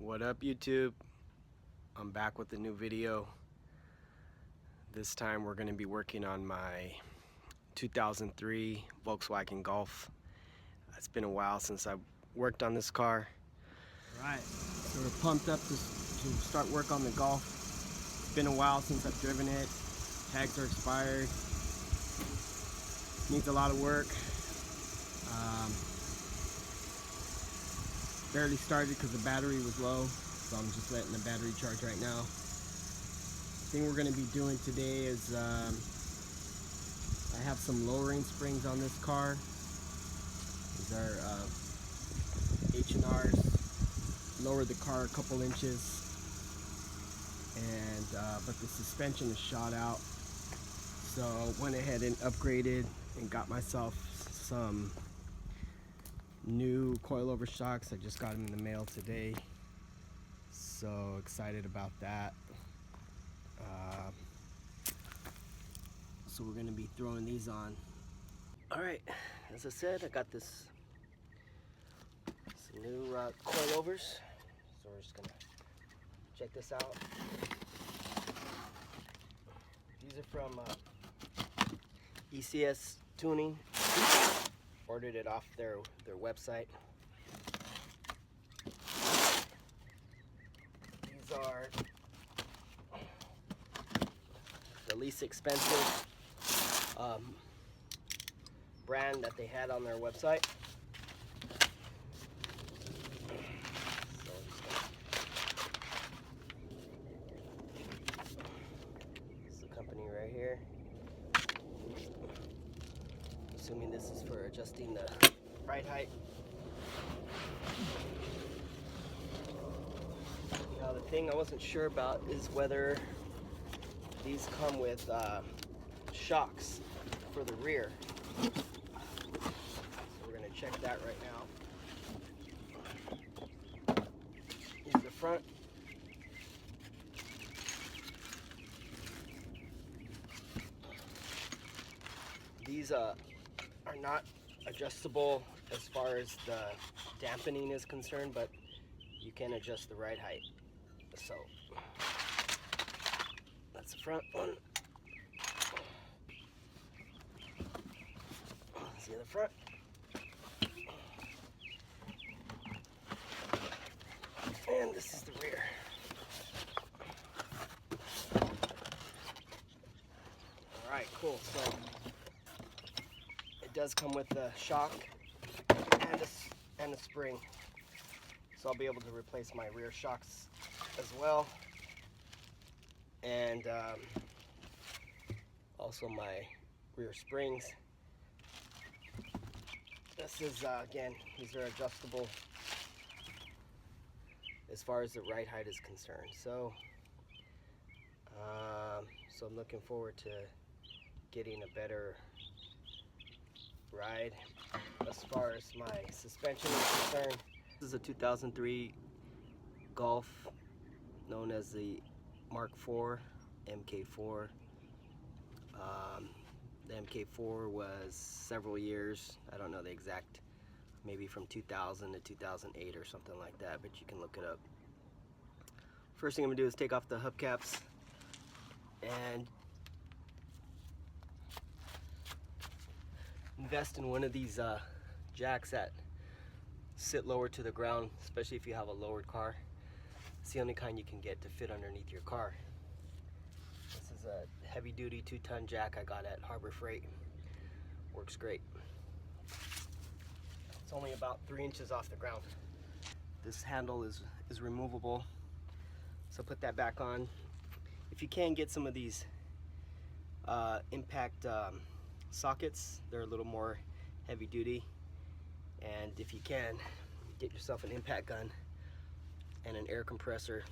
What up, YouTube? I'm back with a new video. This time we're going to be working on my 2003 Volkswagen Golf. It's been a while since I've worked on this car. Alright, so we're pumped up to start work on the Golf. It's been a while since I've driven it. Tags are expired. Needs a lot of work. Barely started because the battery was low, so I'm just letting the battery charge right now. The thing we're going to be doing today is I have some lowering springs on this car. These are H&Rs. Lowered the car a couple inches, and but the suspension is shot out, so went ahead and upgraded and got myself some new coilover shocks. I just got them in the mail today, so excited about that. So we're going to be throwing these on. Alright, as I said, I got some new coilovers, so we're just going to check this out. These are from ECS Tuning. Ordered it off their website. These are the least expensive brand that they had on their website. This is the company right here. Assuming this is for adjusting the ride height. Now the thing I wasn't sure about is whether these come with shocks for the rear. So we're going to check that right now. Here's the front. These are not adjustable as far as the dampening is concerned, but you can adjust the ride height. So that's the front one. See the front. And this is the rear. Alright, cool. So it does come with a shock and a spring, so I'll be able to replace my rear shocks as well, and also my rear springs. This is again, these are adjustable as far as the ride height is concerned, so so I'm looking forward to getting a better ride as far as my suspension is concerned. This is a 2003 Golf, known as the Mark IV MK4. The MK4 was several years, I don't know the exact, maybe from 2000 to 2008 or something like that, but you can look it up. First thing I'm going to do is take off the hubcaps and invest in one of these jacks that sit lower to the ground, especially if you have a lowered car. It's the only kind you can get to fit underneath your car. This is a heavy duty 2-ton jack I got at Harbor Freight. Works great. It's only about 3 inches off the ground. This handle is removable, so put that back on. If you can get some of these impact sockets, they're a little more heavy duty, and if you can, get yourself an impact gun and an air compressor.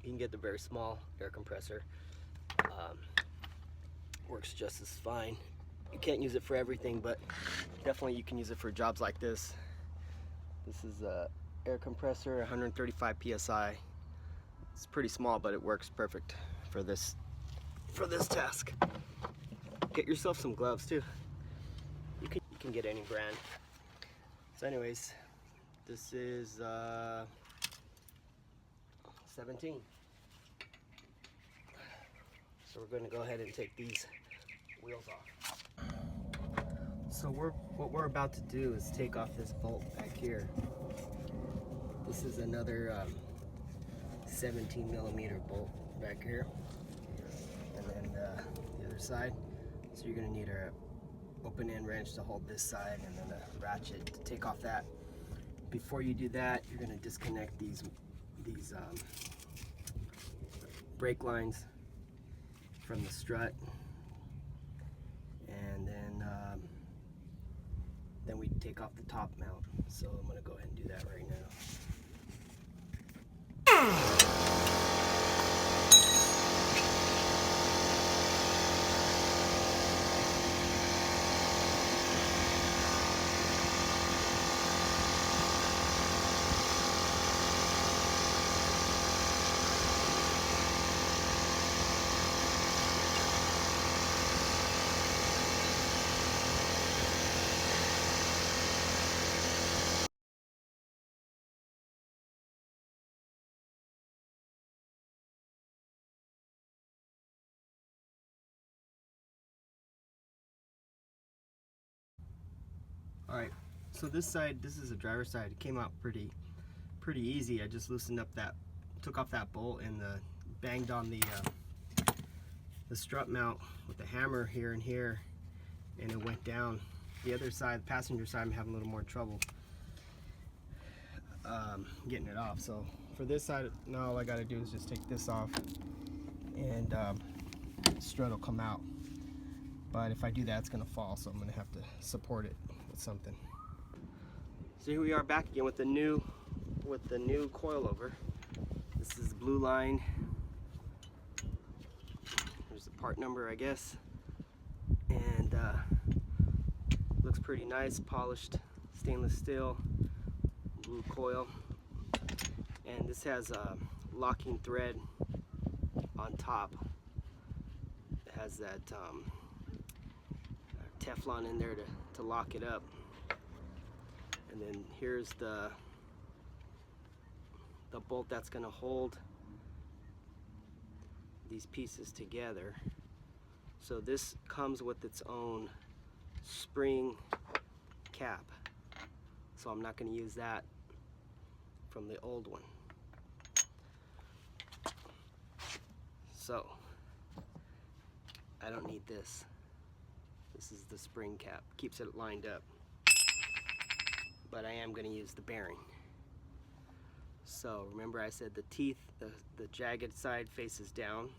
You can get the very small air compressor. Works just as fine. You can't use it for everything, but definitely you can use it for jobs like this. This is a air compressor, 135 psi. It's pretty small, but it works perfect for this task. Get yourself some gloves too. You can get any brand. So anyways, this is 17. So we're going to go ahead and take these wheels off. So what we're about to do is take off this bolt back here. This is another 17 millimeter bolt back here, and then the other side. So you're going to need a open end wrench to hold this side, and then a ratchet to take off that. Before you do that, you're going to disconnect these brake lines from the strut, and then we take off the top mount. So I'm going to go ahead and do that right now. Alright, so this side, this is the driver's side. It came out pretty easy. I just loosened up took off that bolt and banged on the strut mount with the hammer here and here, and it went down. The other side, the passenger side, I'm having a little more trouble getting it off. So for this side, now all I gotta do is just take this off, and the strut will come out. But if I do that, it's gonna fall, so I'm gonna have to support it with something. So here we are back again with the new coilover. This is the blue line. There's the part number, I guess, and looks pretty nice, polished stainless steel, blue coil, and this has a locking thread on top. It has that Teflon in there to lock it up, and then here's the bolt that's going to hold these pieces together. So this comes with its own spring cap, so I'm not going to use that from the old one. So I don't need this. This is the spring cap, keeps it lined up, but I am going to use the bearing. So remember I said the teeth, the jagged side faces down.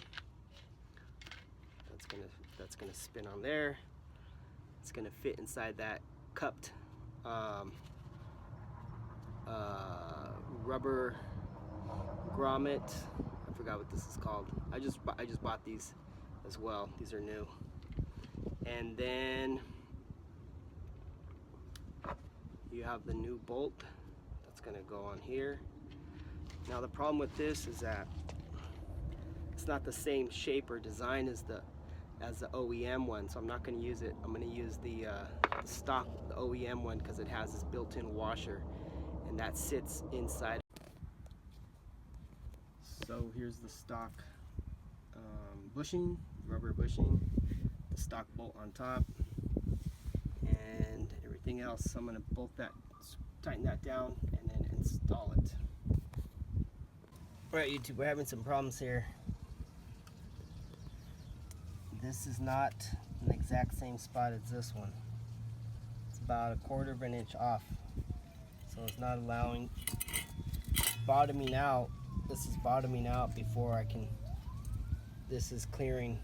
That's gonna spin on there. It's gonna fit inside that cupped rubber grommet. I forgot what this is called. I just bought these as well. These are new. And then you have the new bolt that's gonna go on here. Now the problem with this is that it's not the same shape or design as the OEM one, so I'm not going to use it. I'm going to use the stock, the OEM one, because it has this built-in washer, and that sits inside. So here's the stock bushing, rubber bushing, the stock bolt on top, and everything else. So I'm going to bolt that, tighten that down, and then install it. Alright YouTube, we're having some problems here. This is not an exact same spot as this one. It's about 1/4 of an inch off. So it's not allowing, bottoming out. This is bottoming out before I can, this is clearing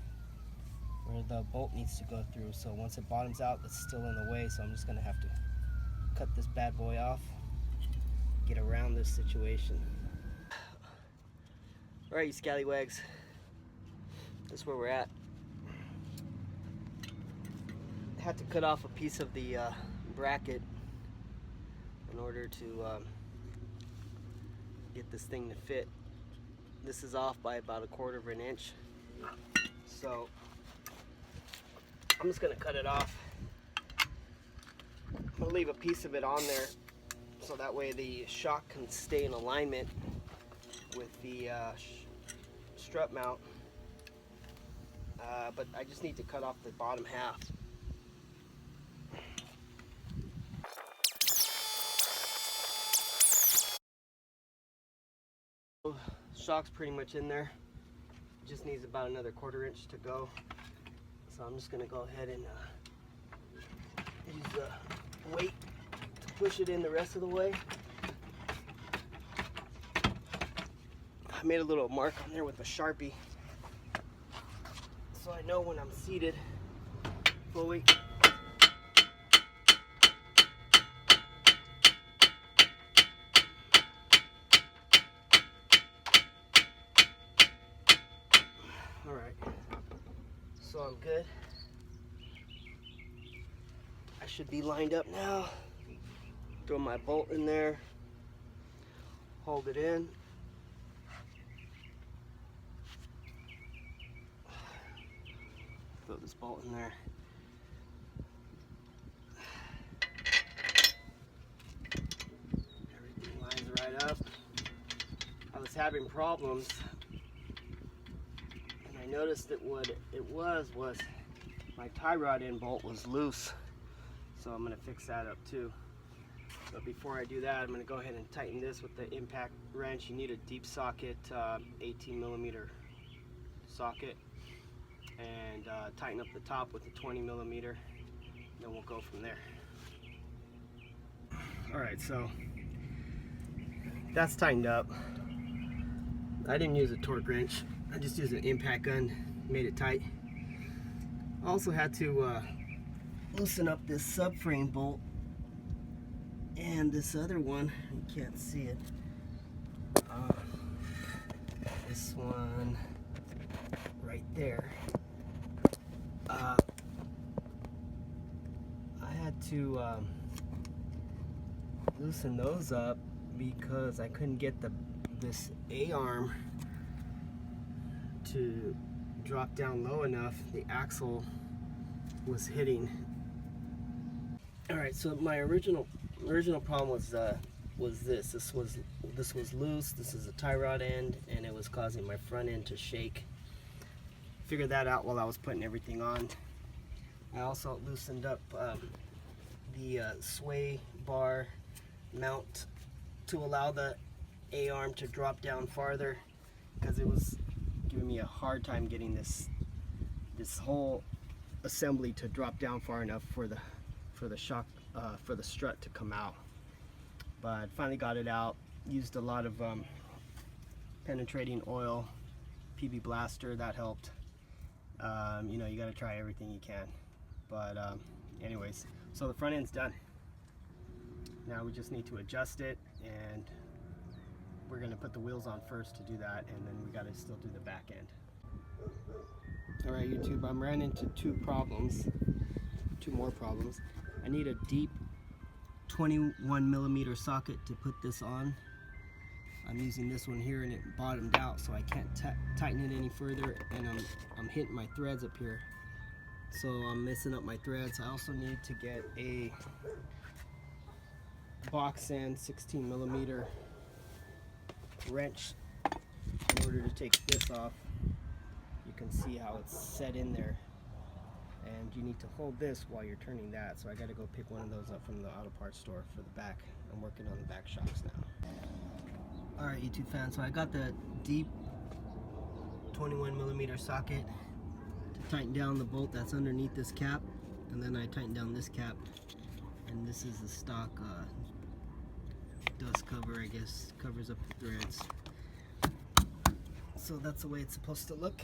where the bolt needs to go through. So once it bottoms out, it's still in the way. So I'm just gonna have to cut this bad boy off, get around this situation. Alright, you scallywags, that's where we're at. I had to cut off a piece of the bracket in order to get this thing to fit. This is off by about 1/4 of an inch. So I'm just gonna cut it off. I'm gonna leave a piece of it on there so that way the shock can stay in alignment with the strut mount, but I just need to cut off the bottom half. Shock's pretty much in there. Just needs about another 1/4 inch to go. So I'm just gonna go ahead and use the weight to push it in the rest of the way. I made a little mark on there with a Sharpie, so I know when I'm seated fully. Alright, so I'm good. I should be lined up now. Throw my bolt in there, hold it in. Throw this bolt in there. Everything lines right up. I was having problems, and I noticed that what it was my tie rod end bolt was loose. So I'm going to fix that up too. But before I do that, I'm going to go ahead and tighten this with the impact wrench. You need a deep socket, 18mm socket, and tighten up the top with a 20mm. Then we'll go from there. Alright, so that's tightened up. I didn't use a torque wrench. I just used an impact gun, made it tight. I also had to loosen up this subframe bolt and this other one. You can't see it. This one right there. I had to loosen those up because I couldn't get this A-arm to drop down low enough. The axle was hitting. All right, so my original problem was this. This was loose. This is a tie rod end, and it was causing my front end to shake. Figured that out while I was putting everything on. I also loosened up the sway bar mount to allow the A-arm to drop down farther, because it was giving me a hard time getting this whole assembly to drop down far enough for the shock for the strut to come out. But finally got it out. Used a lot of penetrating oil, PB Blaster, that helped. You know, you got to try everything you can. But anyways, so the front end's done. Now we just need to adjust it, and we're going to put the wheels on first to do that, and then we got to still do the back end. Alright YouTube, I'm ran into two more problems. I need a deep 21mm socket to put this on. I'm using this one here, and it bottomed out, so I can't tighten it any further, and I'm hitting my threads up here, so I'm messing up my threads. I also need to get a box end 16mm wrench in order to take this off. You can see how it's set in there, and you need to hold this while you're turning that, so I got to go pick one of those up from the auto parts store for the back. I'm working on the back shocks now. Alright YouTube fans, so I got the deep 21mm socket to tighten down the bolt that's underneath this cap, and then I tighten down this cap, and this is the stock dust cover, I guess, covers up the threads. So that's the way it's supposed to look.